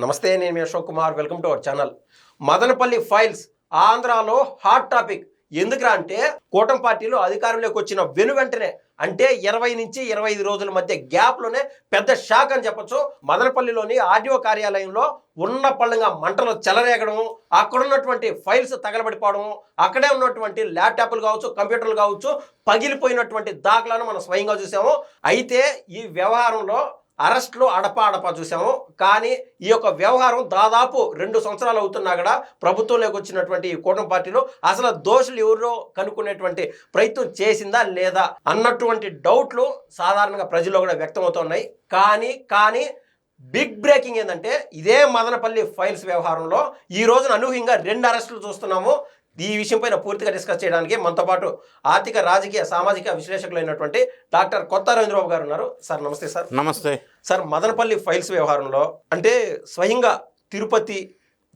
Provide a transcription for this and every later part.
నమస్తే, నేను మీ Ashok Kumar. Welcome to our channel. Madanapalle files ఆంధ్రాలో హాట్ టాపిక్. ఎందుకురా అంటే కూటమి పార్టీలు అధికారంలోకి వచ్చిన వెంటనే అంటే 20 నుంచి 25 రోజుల మధ్య గ్యాప్లోనే పెద్ద షాక్ అని చెప్పొచ్చు. మదనపల్లిలోని ఆర్డీఓ కార్యాలయంలో ఉన్న పళ్ళంగా మంటలు చెలరేగడం, అక్కడ ఉన్నటువంటి ఫైల్స్ తగలబడిపోవడం, అక్కడే ఉన్నటువంటి ల్యాప్టాప్లు కావచ్చు, కంప్యూటర్లు కావచ్చు పగిలిపోయినటువంటి దాఖలను మనం స్వయంగా చూసాము. అయితే ఈ వ్యవహారంలో అరెస్టులు అడపా చూసాము. కానీ ఈ యొక్క వ్యవహారం దాదాపు 2 సంవత్సరాలు అవుతున్నా కూడా ప్రభుత్వంలోకి వచ్చినటువంటి ఈ కూటమి పార్టీలు అసలు దోషులు ఎవరో కనుక్కునేటువంటి ప్రయత్నం చేసిందా లేదా అన్నటువంటి డౌట్లు సాధారణంగా ప్రజల్లో కూడా వ్యక్తమవుతున్నాయి. కానీ బిగ్ బ్రేకింగ్ ఏంటంటే ఇదే మదనపల్లి ఫైల్స్ వ్యవహారంలో ఈ రోజున అనూహ్యంగా 2 అరెస్టులు చూస్తున్నాము. ఈ విషయంపైన పూర్తిగా డిస్కస్ చేయడానికి మనతో పాటు ఆర్థిక, రాజకీయ, సామాజిక విశ్లేషకులు అయినటువంటి డాక్టర్ కొత్త రవీంద్రబాబు గారు ఉన్నారు. సార్ నమస్తే. సార్ నమస్తే సార్. మదనపల్లి ఫైల్స్ వ్యవహారంలో అంటే స్వయంగా తిరుపతి,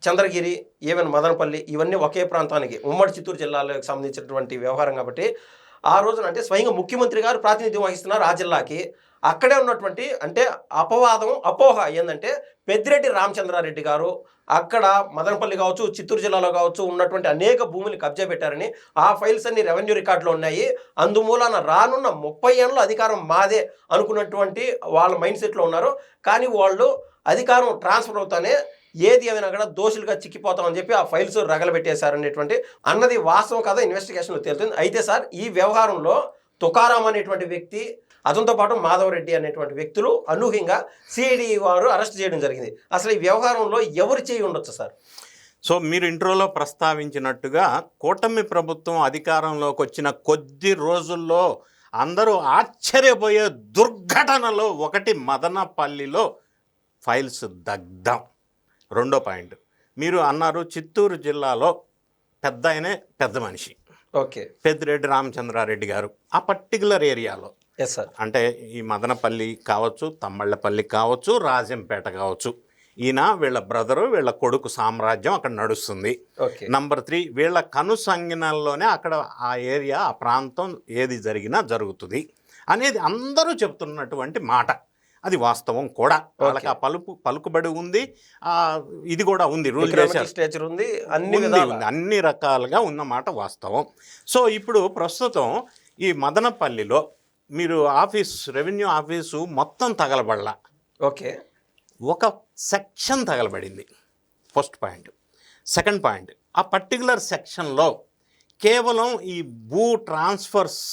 చంద్రగిరి, ఈవెన్ మదనపల్లి ఇవన్నీ ఒకే ప్రాంతానికి ఉమ్మడి చిత్తూరు జిల్లాలకు సంబంధించినటువంటి వ్యవహారం కాబట్టి ఆ రోజున అంటే స్వయంగా ముఖ్యమంత్రి గారు ప్రాతినిధ్యం వహిస్తున్నారు ఆ జిల్లాకి. అక్కడే ఉన్నటువంటి అంటే అపోహ ఏంటంటే పెద్దిరెడ్డి రామచంద్రారెడ్డి గారు అక్కడ మదనపల్లి కావచ్చు, చిత్తూరు జిల్లాలో కావచ్చు ఉన్నటువంటి అనేక భూములు కబ్జా పెట్టారని, ఆ ఫైల్స్ అన్ని రెవెన్యూ రికార్డులో ఉన్నాయి. అందుమూలన రానున్న 30 ఏళ్ళలో అధికారం మాదే అనుకున్నటువంటి వాళ్ళ మైండ్ సెట్లో ఉన్నారు. కానీ వాళ్ళు అధికారం ట్రాన్స్ఫర్ అవుతానే ఏది ఏమైనా కూడా దోషులుగా చిక్కిపోతామని చెప్పి ఆ ఫైల్స్ రగలబెట్టేశారనేటువంటి అన్నది వాస్తవం కదా, ఇన్వెస్టిగేషన్లో తేలుతుంది. అయితే సార్ ఈ వ్యవహారంలో తుకారాం అనేటువంటి వ్యక్తి, అతనితో పాటు మాధవరెడ్డి అనేటువంటి వ్యక్తులు అనూహ్యంగా సిఐడి వారు అరెస్ట్ చేయడం జరిగింది. అసలు ఈ వ్యవహారంలో ఎవరు చేయి ఉండొచ్చు సార్? సో మీరు ఇంట్రోలో ప్రస్తావించినట్టుగా కూటమి ప్రభుత్వం అధికారంలోకి వచ్చిన కొద్ది రోజుల్లో అందరూ ఆశ్చర్యపోయే దుర్ఘటనలో ఒకటి మదనపల్లిలో ఫైల్స్ దగ్ధం. రెండో పాయింట్ మీరు అన్నారు, చిత్తూరు జిల్లాలో పెద్ద మనిషి ఓకే పెద్దిరెడ్డి రామచంద్రారెడ్డి గారు ఆ పర్టికులర్ ఏరియాలో, అంటే ఈ మదనపల్లి కావచ్చు, తమ్మళ్ళపల్లి కావచ్చు, రాజంపేట కావచ్చు, ఈయన వీళ్ళ బ్రదరు, వీళ్ళ కొడుకు సామ్రాజ్యం అక్కడ నడుస్తుంది. నంబర్ 3 వీళ్ళ కనుసంజ్ఞలోనే అక్కడ ఆ ఏరియా, ఆ ప్రాంతం ఏది జరిగినా జరుగుతుంది అనేది అందరూ చెప్తున్నటువంటి మాట. అది వాస్తవం కూడా. వాళ్ళకి ఆ పలుకుబడి ఉంది, ఇది కూడా ఉంది, రూల్ చేశారు, అన్ని రకాలుగా ఉన్నమాట వాస్తవం. సో ఇప్పుడు ప్రస్తుతం ఈ మదనపల్లిలో మీరు రెవెన్యూ ఆఫీసు మొత్తం తగలబడలా, ఓకే, ఒక సెక్షన్ తగలబడింది. First point. సెకండ్ పాయింట్, ఆ పర్టికులర్ సెక్షన్లో కేవలం ఈ భూ ట్రాన్స్ఫర్స్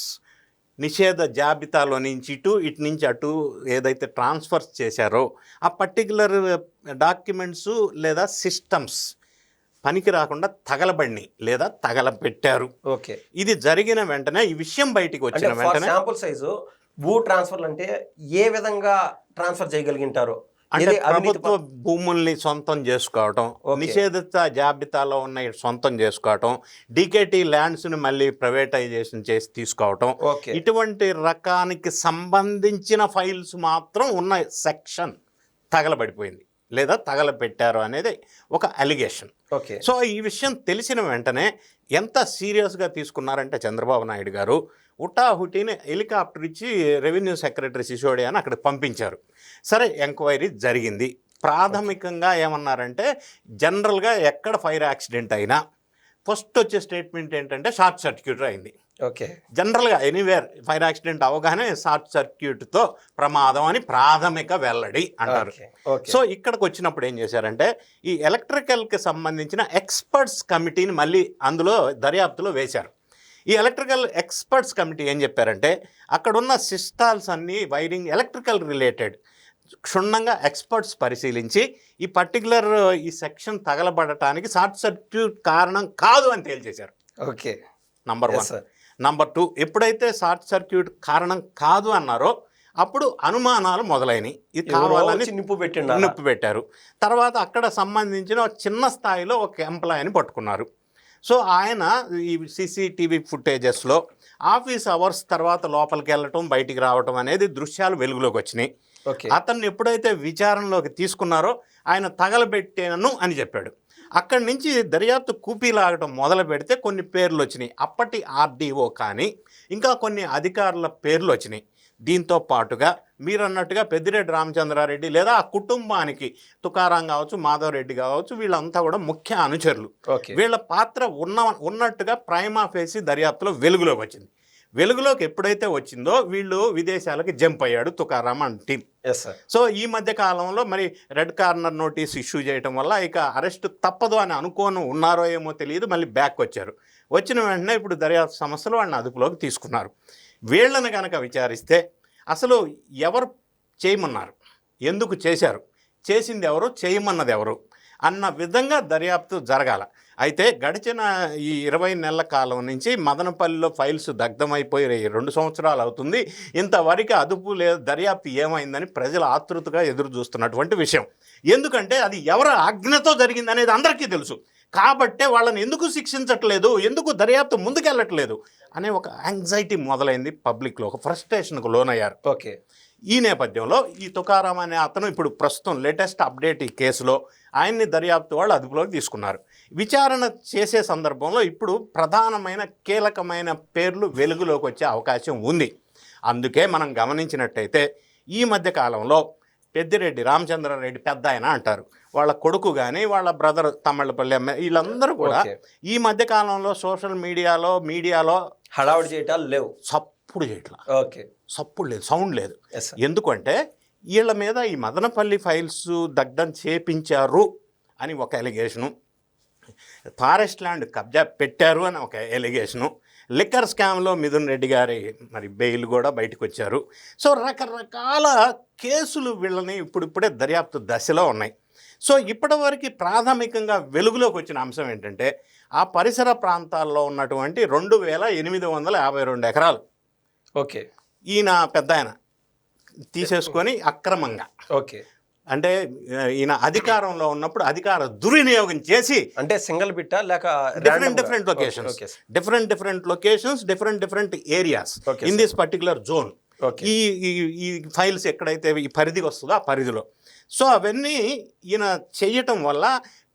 నిషేధ జాబితాలో నుంచి ఇటు నుంచి అటు ఏదైతే ట్రాన్స్ఫర్స్ చేశారో ఆ పర్టికులర్ డాక్యుమెంట్స్ లేదా సిస్టమ్స్ పనికి రాకుండా తగలబడిని లేదా తగలబెట్టారు. ఓకే, ఇది జరిగిన వెంటనే, ఈ విషయం బయటికి వచ్చిన వెంటనే శాంపుల్ సైజు భూ ట్రాన్స్ఫర్లు అంటే ఏ విధంగా ట్రాన్స్ఫర్ చేయగలిగింటారు? అంటే ప్రభుత్వ భూముల్ని సొంతం చేసుకోవటం, నిషేధిత జాబితాలో ఉన్న సొంతం చేసుకోవటం, డికేటీ ల్యాండ్స్ని మళ్ళీ ప్రైవేటైజేషన్ చేసి తీసుకోవటం, ఇటువంటి రకానికి సంబంధించిన ఫైల్స్ మాత్రం ఉన్న సెక్షన్ తగలబడిపోయింది లేదా తగలబెట్టారు అనేది ఒక అలిగేషన్. సో ఈ విషయం తెలిసిన వెంటనే ఎంత సీరియస్గా తీసుకున్నారంటే చంద్రబాబు నాయుడు గారు హుటాహుటిని హెలికాప్టర్ ఇచ్చి రెవెన్యూ సెక్రటరీ సిసోడియాని అక్కడ పంపించారు. సరే, ఎంక్వైరీ జరిగింది. ప్రాథమికంగా ఏమన్నారంటే జనరల్గా ఎక్కడ ఫైర్ యాక్సిడెంట్ అయినా ఫస్ట్ వచ్చే స్టేట్మెంట్ ఏంటంటే షార్ట్ సర్క్యూట్ అయింది. ఓకే, జనరల్గా ఎనీవేర్ ఫైర్ యాక్సిడెంట్ అవగానే షార్ట్ సర్క్యూట్తో ప్రమాదం అని ప్రాథమిక వెల్లడి అంటారు. సో ఇక్కడికి వచ్చినప్పుడు ఏం చేశారంటే ఈ ఎలక్ట్రికల్కి సంబంధించిన ఎక్స్పర్ట్స్ కమిటీని మళ్ళీ అందులో దర్యాప్తులో వేశారు. ఈ ఎలక్ట్రికల్ ఎక్స్పర్ట్స్ కమిటీ ఏం చెప్పారంటే అక్కడున్న సిస్టాల్స్ అన్నీ వైరింగ్ ఎలక్ట్రికల్ రిలేటెడ్ క్షుణ్ణంగా ఎక్స్పర్ట్స్ పరిశీలించి ఈ పర్టికులర్ ఈ సెక్షన్ తగలబడటానికి షార్ట్ సర్క్యూట్ కారణం కాదు అని తేల్చేశారు. Okay, number 1. నంబర్ 2, ఎప్పుడైతే షార్ట్ సర్క్యూట్ కారణం కాదు అన్నారో అప్పుడు అనుమానాలు మొదలైనవి. ఇది కావాలని నిప్పు పెట్టారు. తర్వాత అక్కడ సంబంధించిన చిన్న స్థాయిలో ఒక ఎంప్లాయీని పట్టుకున్నారు. సో ఆయన ఈ సీసీటీవీ ఫుటేజెస్లో ఆఫీస్ అవర్స్ తర్వాత లోపలికి వెళ్ళటం, బయటికి రావటం అనేది దృశ్యాలు వెలుగులోకి వచ్చినాయి. అతన్ని ఎప్పుడైతే విచారణలోకి తీసుకున్నారో ఆయన తగలబెట్టాను అని చెప్పాడు. అక్కడి నుంచి దర్యాప్తు కూపీలాగటం మొదలు పెడితే కొన్ని పేర్లు వచ్చినాయి. అప్పటి ఆర్డీఓ కానీ ఇంకా కొన్ని అధికారుల పేర్లు వచ్చినాయి. దీంతో పాటుగా మీరు అన్నట్టుగా పెద్దిరెడ్డి రామచంద్రారెడ్డి లేదా ఆ కుటుంబానికి తుకారాం కావచ్చు, మాధవ్ రెడ్డి కావచ్చు, వీళ్ళంతా కూడా ముఖ్య అనుచరులు. వీళ్ళ పాత్ర ఉన్నట్టుగా ప్రైమా ఫేసి దర్యాప్తులో వెలుగులోకి వచ్చింది. వెలుగులోకి ఎప్పుడైతే వచ్చిందో వీళ్ళు విదేశాలకి జంప్ అయ్యాడు తుకారాం అండ్ టీం. సో ఈ మధ్య కాలంలో మరి రెడ్ కార్నర్ నోటీస్ ఇష్యూ చేయడం వల్ల ఇక అరెస్ట్ తప్పదు అని అనుకోని ఉన్నారో ఏమో తెలియదు, మళ్ళీ బ్యాక్ వచ్చారు. వచ్చిన వెంటనే ఇప్పుడు దర్యాప్తు సంస్థలు వాళ్ళని అదుపులోకి తీసుకున్నారు. వీళ్ళని కనుక విచారిస్తే అసలు ఎవరు చేయమన్నారు, ఎందుకు చేశారు, చేసింది ఎవరు, చేయమన్నది ఎవరు అన్న విధంగా దర్యాప్తు జరగాల. అయితే గడిచిన ఈ 20 నెలల కాలం నుంచి మదనపల్లిలో ఫైల్స్ దగ్ధమైపోయి 2 సంవత్సరాలు అవుతుంది. ఇంతవరకు అదుపు లేదు, దర్యాప్తు ఏమైందని ప్రజలు ఆతృతగా ఎదురు చూస్తున్నటువంటి విషయం. ఎందుకంటే అది ఎవరి ఆజ్ఞతో జరిగింది అనేది అందరికీ తెలుసు. కాబట్టే వాళ్ళని ఎందుకు శిక్షించట్లేదు, ఎందుకు దర్యాప్తు ముందుకెళ్ళట్లేదు అనే ఒక యాంగ్జైటీ మొదలైంది పబ్లిక్లో, ఒక ఫ్రస్ట్రేషన్కు లోనయ్యారు. ఈ నేపథ్యంలో ఈ తుకారాం అనే అతను ఇప్పుడు ప్రస్తుతం లేటెస్ట్ అప్డేట్ ఈ కేసులో ఆయన్ని దర్యాప్తు వాళ్ళు అదుపులోకి తీసుకున్నారు. విచారణ చేసే సందర్భంలో ఇప్పుడు ప్రధానమైన కీలకమైన పేర్లు వెలుగులోకి వచ్చే అవకాశం ఉంది. అందుకే మనం గమనించినట్టయితే ఈ మధ్య కాలంలో పెద్దిరెడ్డి రామచంద్రారెడ్డి పెద్ద ఆయన అంటారు, వాళ్ళ కొడుకు కానీ వాళ్ళ బ్రదర్ తమ్మళ్ళపల్లి వీళ్ళందరూ కూడా ఈ మధ్య కాలంలో సోషల్ మీడియాలో హడావుడి చేయటాలు లేవు, సప్పుడు చేయట్లా, సప్పుడు లేదు, సౌండ్ లేదు. ఎందుకంటే వీళ్ళ మీద ఈ మదనపల్లి ఫైల్స్ దగ్ధం చేపించారు అని ఒక ఎలిగేషను, ఫారెస్ట్ ల్యాండ్ కబ్జా పెట్టారు అని ఒక ఎలిగేషను, లిక్కర్ స్కామ్లో మిథున్ రెడ్డి గారి మరి బెయిల్ కూడా బయటకు వచ్చారు. సో రకరకాల కేసులు వీళ్ళని ఇప్పుడిప్పుడే దర్యాప్తు దశలో ఉన్నాయి. సో ఇప్పటివరకు ప్రాథమికంగా వెలుగులోకి వచ్చిన అంశం ఏంటంటే ఆ పరిసర ప్రాంతాల్లో ఉన్నటువంటి 2852 ఎకరాలు ఈయన పెద్ద ఆయన తీసేసుకొని అక్రమంగా, అంటే ఈయన అధికారంలో ఉన్నప్పుడు అధికార దుర్వినియోగం చేసి, అంటే సింగిల్ బిట్టా లేక different locations different areas in this particular zone, ఈ ఫైల్స్ ఎక్కడైతే ఈ పరిధికి వస్తుందో ఆ పరిధిలో. సో అవన్నీ ఈయన చేయటం వల్ల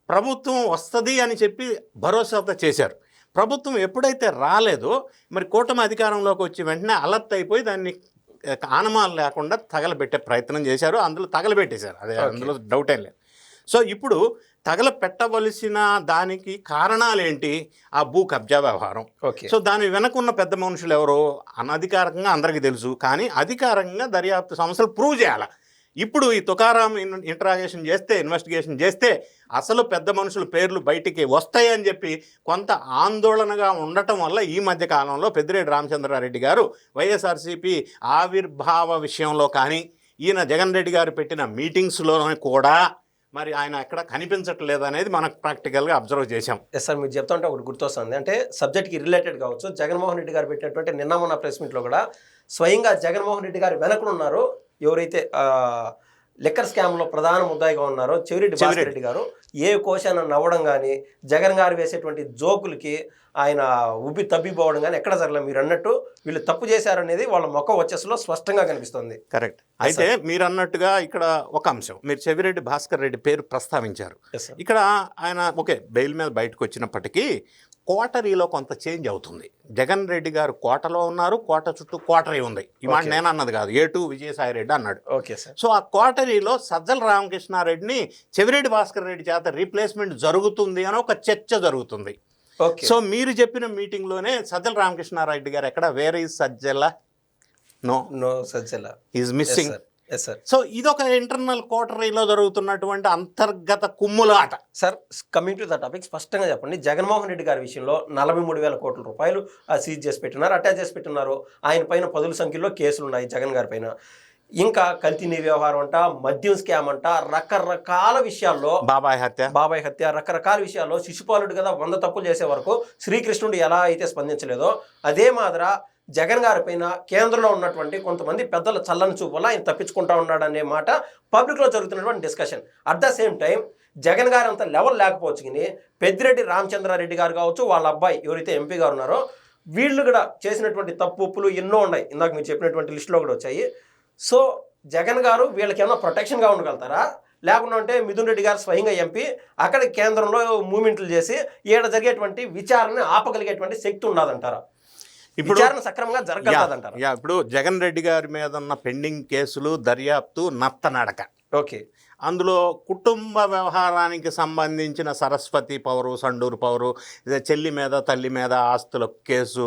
ప్రభుత్వం వస్తుంది అని చెప్పి భరోసాతో చేశారు. ప్రభుత్వం ఎప్పుడైతే రాలేదో మరి కూటమి అధికారంలోకి వచ్చి వెంటనే అలర్ట్ అయిపోయి దాన్ని ఆనమాలు లేకుండా తగలబెట్టే ప్రయత్నం చేశారు. అందులో తగలబెట్టేశారు, అదే అందులో డౌట్ ఏం లేదు. సో ఇప్పుడు తగలపెట్టవలసిన దానికి కారణాలేంటి? ఆ భూ కబ్జా వ్యవహారం. సో దాని వెనకున్న పెద్ద మనుషులు ఎవరో అనధికారికంగా అందరికీ తెలుసు, కానీ అధికారికంగా దర్యాప్తు సంస్థలు ప్రూవ్ చేయాలి. ఇప్పుడు ఈ తుకారాం ఇన్వెస్టిగేషన్ చేస్తే అసలు పెద్ద మనుషుల పేర్లు బయటికి వస్తాయని చెప్పి కొంత ఆందోళనగా ఉండటం వల్ల ఈ మధ్య కాలంలో పెద్దిరెడ్డి రామచంద్రారెడ్డి గారు వైఎస్ఆర్సీపీ ఆవిర్భావ విషయంలో కానీ ఈయన జగన్ రెడ్డి గారు పెట్టిన మీటింగ్స్లోనే కూడా మరి ఆయన ఎక్కడ కనిపించట్లేదు అనేది మనకు ప్రాక్టికల్గా అబ్జర్వ్ చేశాం. సార్ మీరు చెప్తుంటే ఒకటి గుర్తొస్తుంది, అంటే సబ్జెక్ట్కి రిలేటెడ్ కావచ్చు. జగన్మోహన్ రెడ్డి గారు పెట్టినటువంటి నిన్న మొన్న ప్రెస్ మీట్లో కూడా స్వయంగా జగన్మోహన్ రెడ్డి గారు వెనకనున్నారు ఎవరైతే లిక్కర్ స్కామ్లో ప్రధాన ముద్దాయిగా ఉన్నారో చెవిరెడ్డి భాస్కర్ రెడ్డి గారు ఏ కోశాన్ని నవ్వడం కానీ జగన్ గారు వేసేటువంటి జోకులకి ఆయన తబ్బిపోవడం కానీ ఎక్కడ జరగలేదు. మీరు అన్నట్టు వీళ్ళు తప్పు చేశారనేది వాళ్ళ మొక్క వచ్చేసలో స్పష్టంగా కనిపిస్తుంది. కరెక్ట్. అయితే మీరు అన్నట్టుగా ఇక్కడ ఒక అంశం, మీరు చెవిరెడ్డి భాస్కర్ రెడ్డి పేరు ప్రస్తావించారు. ఇక్కడ ఆయన బెయిల్ మీద బయటకు వచ్చినప్పటికీ కోటరీలో కొంత చేంజ్ అవుతుంది. జగన్ రెడ్డి గారు కోటలో ఉన్నారు, కోట చుట్టూ కోటరీ ఉంది. ఈ మాట నేను అన్నది కాదు, A2 విజయసాయి రెడ్డి అన్నాడు. సో ఆ కోటరీలో సజ్జల రామకృష్ణారెడ్డిని చెవిరెడ్డి భాస్కర్ రెడ్డి చేత రీప్లేస్మెంట్ జరుగుతుంది అని ఒక చర్చ జరుగుతుంది. సో మీరు చెప్పిన మీటింగ్లోనే సజ్జల రామకృష్ణారెడ్డి గారు ఎక్కడ, where is Sajjala? No Sajjala is missing. So ఇదొక ఇంటర్నల్ కోటరీలో జరుగుతున్నటువంటి అంతర్గత కుమ్ములాట. Sir coming to the topic, స్పష్టంగా చెప్పండి. జగన్మోహన్ రెడ్డి గారి విషయంలో 43,000 కోట్ల రూపాయలు సీజ్ చేసి పెట్టినారు, అటాచ్ చేసి పెట్టినారు. ఆయన పైన 10 సంఖ్యలో కేసులు ఉన్నాయి జగన్ గారి పైన. ఇంకా కల్తీ వ్యవహారం అంట, మద్యం స్కామ్ అంట, రకరకాల విషయాల్లో బాబాయ్ హత్య రకరకాల విషయాల్లో శిశుపాలుడు కదా 100 తప్పులు చేసే వరకు శ్రీకృష్ణుడు ఎలా అయితే స్పందించలేదో అదే మాదిర జగన్ గారి పైన కేంద్రంలో ఉన్నటువంటి కొంతమంది పెద్దల చల్లని చూపు వల్ల ఆయన తప్పించుకుంటా ఉన్నాడు అనే మాట పబ్లిక్లో జరుగుతున్నటువంటి discussion. At the same time Jagan గారు అంత లెవెల్ లేకపోవచ్చు కానీ పెద్దిరెడ్డి రామచంద్రారెడ్డి గారు కావచ్చు, వాళ్ళ అబ్బాయి ఎవరైతే ఎంపీ గారు ఉన్నారో వీళ్ళు కూడా చేసినటువంటి తప్పులు ఎన్నో ఉన్నాయి. ఇందాక మీరు చెప్పినటువంటి లిస్టులో కూడా వచ్చాయి. సో జగన్ గారు వీళ్ళకి ఏమైనా ప్రొటెక్షన్గా ఉండగలుగుతారా? లేకుండా అంటే మిథున్ రెడ్డి గారు స్వయంగా ఎంపీ అక్కడ కేంద్రంలో మూమెంట్లు చేసి ఈడ జరిగేటువంటి విచారణని ఆపగలిగేటువంటి శక్తి ఉన్నదంటారా? ఇప్పుడు విచారణ సక్రమంగా జరగదంటారు. ఇప్పుడు జగన్ రెడ్డి గారి మీద ఉన్న పెండింగ్ కేసులు దర్యాప్తు నత్తనడక. ఓకే. అందులో కుటుంబ వ్యవహారానికి సంబంధించిన సరస్వతి పౌరు, సండూరు పౌరు, చెల్లి మీద తల్లి మీద ఆస్తుల కేసు,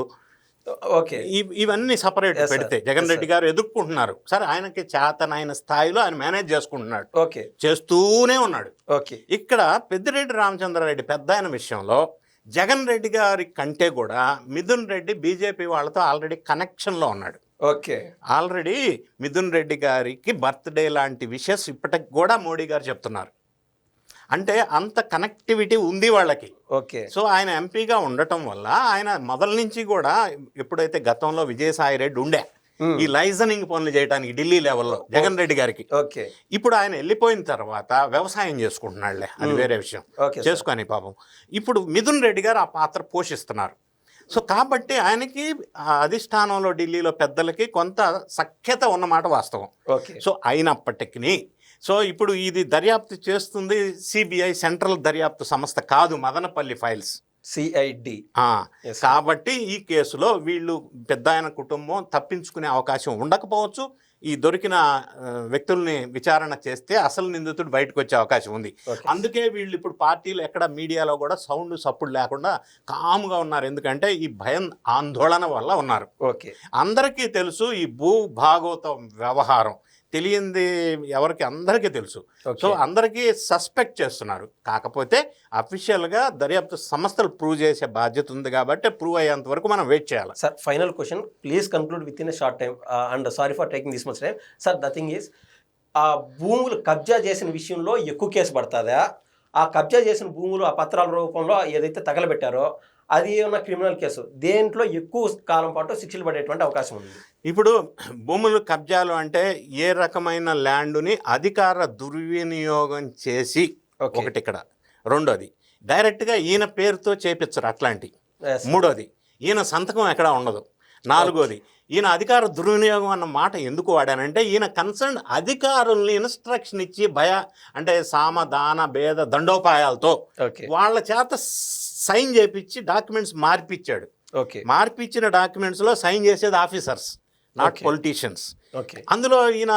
ఓకే, ఇవన్నీ సపరేట్ పెడితే జగన్ రెడ్డి గారు ఎదుర్కొంటున్నారు. సరే, ఆయనకి చేతనైన స్థాయిలో ఆయన మేనేజ్ చేసుకుంటున్నాడు, ఓకే, చేస్తూనే ఉన్నాడు. ఓకే. ఇక్కడ పెద్దిరెడ్డి రామచంద్రారెడ్డి పెద్ద ఆయన విషయంలో జగన్ రెడ్డి గారి కంటే కూడా మిథున్ రెడ్డి బీజేపీ వాళ్ళతో ఆల్రెడీ కనెక్షన్లో ఉన్నాడు. ఓకే. ఆల్రెడీ మిథున్ రెడ్డి గారికి బర్త్డే లాంటి విషెస్ ఇప్పటికి కూడా మోడీ గారు చెప్తున్నారు. అంటే అంత కనెక్టివిటీ ఉంది వాళ్ళకి. ఓకే. సో ఆయన ఎంపీగా ఉండటం వల్ల ఆయన మొదల నుంచి కూడా ఎప్పుడైతే గతంలో విజయసాయి రెడ్డి ఉండే ఈ లైజనింగ్ పనులు చేయడానికి ఢిల్లీ లెవెల్లో జగన్ రెడ్డి గారికి, ఓకే, ఇప్పుడు ఆయన వెళ్ళిపోయిన తర్వాత వ్యవసాయం చేసుకుంటున్నాడులే, అది వేరే విషయం, చేసుకొని పాపం ఇప్పుడు మిథున్ రెడ్డి గారు ఆ పాత్ర పోషిస్తున్నారు. సో కాబట్టి ఆయనకి అధిష్టానంలో ఢిల్లీలో పెద్దలకి కొంత సఖ్యత ఉన్నమాట వాస్తవం. సో అయినప్పటికీ సో ఇప్పుడు ఇది దర్యాప్తు చేస్తుంది సిబిఐ, సెంట్రల్ దర్యాప్తు సంస్థ కాదు, మదనపల్లి ఫైల్స్, సిఐడి. కాబట్టి ఈ కేసులో వీళ్ళు పెద్ద ఆయన కుటుంబం తప్పించుకునే అవకాశం ఉండకపోవచ్చు. ఈ దొరికిన వ్యక్తుల్ని విచారణ చేస్తే అసలు నిందితుడు బయటకు వచ్చే అవకాశం ఉంది. అందుకే వీళ్ళు ఇప్పుడు పార్టీలు ఎక్కడ మీడియాలో కూడా సౌండ్ సప్పుడు లేకుండా కామ్గా ఉన్నారు. ఎందుకంటే ఈ భయం ఆందోళన వల్ల ఉన్నారు. ఓకే. అందరికీ తెలుసు ఈ భూ భాగవతం వ్యవహారం, తెలియంది ఎవరికి, అందరికీ తెలుసు. సో అందరికీ సస్పెక్ట్ చేస్తున్నారు. కాకపోతే అఫీషియల్గా దర్యాప్తు సంస్థలు ప్రూవ్ చేసే బాధ్యత ఉంది కాబట్టి ప్రూవ్ అయ్యేంత వరకు మనం వెయిట్ చేయాలి. Sir, final question, please conclude with in a short time and sorry for taking this much time. Sir, the thing is, ఆ భూములు కబ్జా చేసిన విషయంలో ఎక్కువ కేసు పడుతుందా? ఆ కబ్జా చేసిన భూములు ఆ పత్రాల రూపంలో ఏదైతే తగలబెట్టారో అది ఏమన్నా క్రిమినల్ కేసు, దేంట్లో ఎక్కువ కాలం పాటు శిక్షలు పడేటువంటి అవకాశం ఉంది? ఇప్పుడు భూములు కబ్జాలు అంటే ఏ రకమైన ల్యాండ్ని అధికార దుర్వినియోగం చేసి, ఒకటి ఇక్కడ, రెండోది డైరెక్ట్గా ఈయన పేరుతో చేపించరు అట్లాంటి, మూడోది ఈయన సంతకం ఎక్కడా ఉండదు, నాలుగోది ఈయన అధికార దుర్వినియోగం అన్న మాట ఎందుకు వాడానంటే ఈయన కన్సర్న్ అధికారుల్ని ఇన్స్ట్రక్షన్ ఇచ్చి అంటే సామ దాన భేద దండోపాయాలతో వాళ్ళ చేత సైన్ చేపించి డాక్యుమెంట్స్ మార్పిచ్చాడు. మార్పిచ్చిన డాక్యుమెంట్స్లో సైన్ చేసేది ఆఫీసర్స్, నాట్ పొలిటీషియన్స్. అందులో ఈయన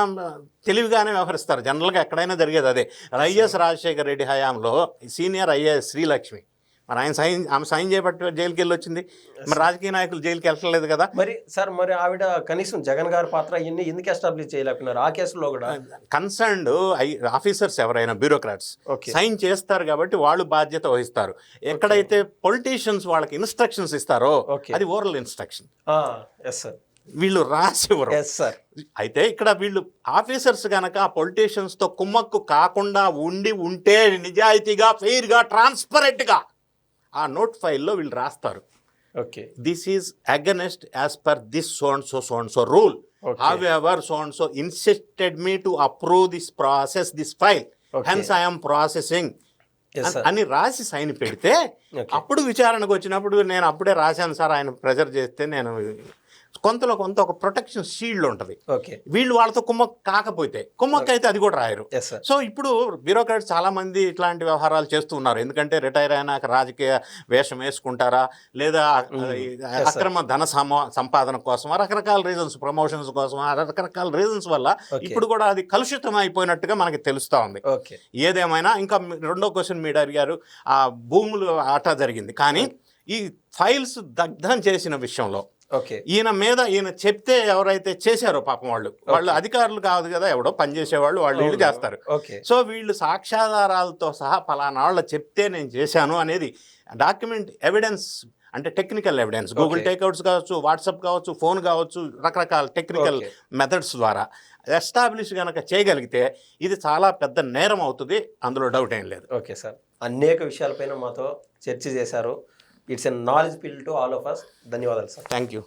తెలివిగానే వ్యవహరిస్తారు. జనరల్గా ఎక్కడైనా జరిగేది అదే. వైఎస్ రాజశేఖర రెడ్డి హయాంలో సీనియర్ ఐఏఎస్ శ్రీలక్ష్మి, మరి ఆమె సైన్ చేయబట్టి జైలుకి వెళ్ళి వచ్చింది. మరి రాజకీయ నాయకులు జైలుకి వెళ్ళలేదు కదా. మరి సార్, మరి ఆవిడ కనీసం జగన్ గారి పాత్ర ఇవన్నీ ఎందుకు ఎస్టాబ్లిష్ చేయలేకున్నారు? ఆ కేసులో కూడా కన్సర్న్డ్ ఆఫీసర్స్ ఎవరైనా బ్యూరోక్రాట్స్ సైన్ చేస్తారు కాబట్టి వాళ్ళు బాధ్యత వహిస్తారు. ఎక్కడైతే పొలిటీషియన్స్ వాళ్ళకి ఇన్స్ట్రక్షన్స్ ఇస్తారో అది ఓరల్ ఇన్స్ట్రక్షన్, వీళ్ళు రాసివ్వరు. అయితే ఇక్కడ వీళ్ళు ఆఫీసర్స్ కనుక పొలిటీషియన్స్తో కుమ్మక్కు కాకుండా ఉంటే నిజాయితీగా, ఫెయిర్గా, ట్రాన్స్పరెంట్గా ఆ నోట్ ఫైల్లో వీళ్ళు రాస్తారు. This is against as per this so and so rule. However, so and so insisted me to approve this file. Hence I am processing. అని రాసి సైన్ పెడితే అప్పుడు విచారణకు వచ్చినప్పుడు నేను అప్పుడే రాశాను సార్, ఆయన ప్రెజర్ చేస్తే నేను కొంత ఒక ప్రొటెక్షన్ షీల్డ్ ఉంటుంది. వీళ్ళు వాళ్ళతో కుమ్మక్కు కాకపోతే, కుమ్మక్కు అయితే అది కూడా రాయరు. సో ఇప్పుడు బ్యూరోక్రాట్స్ చాలా మంది ఇట్లాంటి వ్యవహారాలు చేస్తూ ఉన్నారు. ఎందుకంటే రిటైర్ అయినాక రాజకీయ వేషం వేసుకుంటారా, లేదా అక్రమ ధన సంపాదన కోసం, రకరకాల రీజన్స్, ప్రమోషన్స్ కోసం, రకరకాల రీజన్స్ వల్ల ఇప్పుడు కూడా అది కలుషితం అయిపోయినట్టుగా మనకి తెలుస్తూ ఉంది. ఏదేమైనా ఇంకా రెండో క్వశ్చన్ మీరు అడిగారు, ఆ భూములు ఆట జరిగింది, కానీ ఈ ఫైల్స్ దగ్ధం చేసిన విషయంలో ఈయన చెప్తే ఎవరైతే చేశారో పాపం వాళ్ళు అధికారులు కాదు కదా, ఎవడో పనిచేసేవాళ్ళు, వీళ్ళు చేస్తారు. సో వీళ్ళు సాక్ష్యాధారాలతో సహా ఫలానా వాళ్ళు చెప్తే నేను చేశాను అనేది డాక్యుమెంట్ ఎవిడెన్స్, అంటే టెక్నికల్ ఎవిడెన్స్, గూగుల్ టేక్అవుట్స్ కావచ్చు, వాట్సాప్ కావచ్చు, ఫోన్ కావచ్చు, రకరకాల టెక్నికల్ మెథడ్స్ ద్వారా ఎస్టాబ్లిష్ కనుక చేయగలిగితే ఇది చాలా పెద్ద నేరం అవుతుంది, అందులో డౌట్ ఏం లేదు. ఓకే సార్, అనేక విషయాలపైన మాతో చర్చ చేశారు. It's a knowledge field to all of us. ధన్యవాదాలు సార్. Thank you.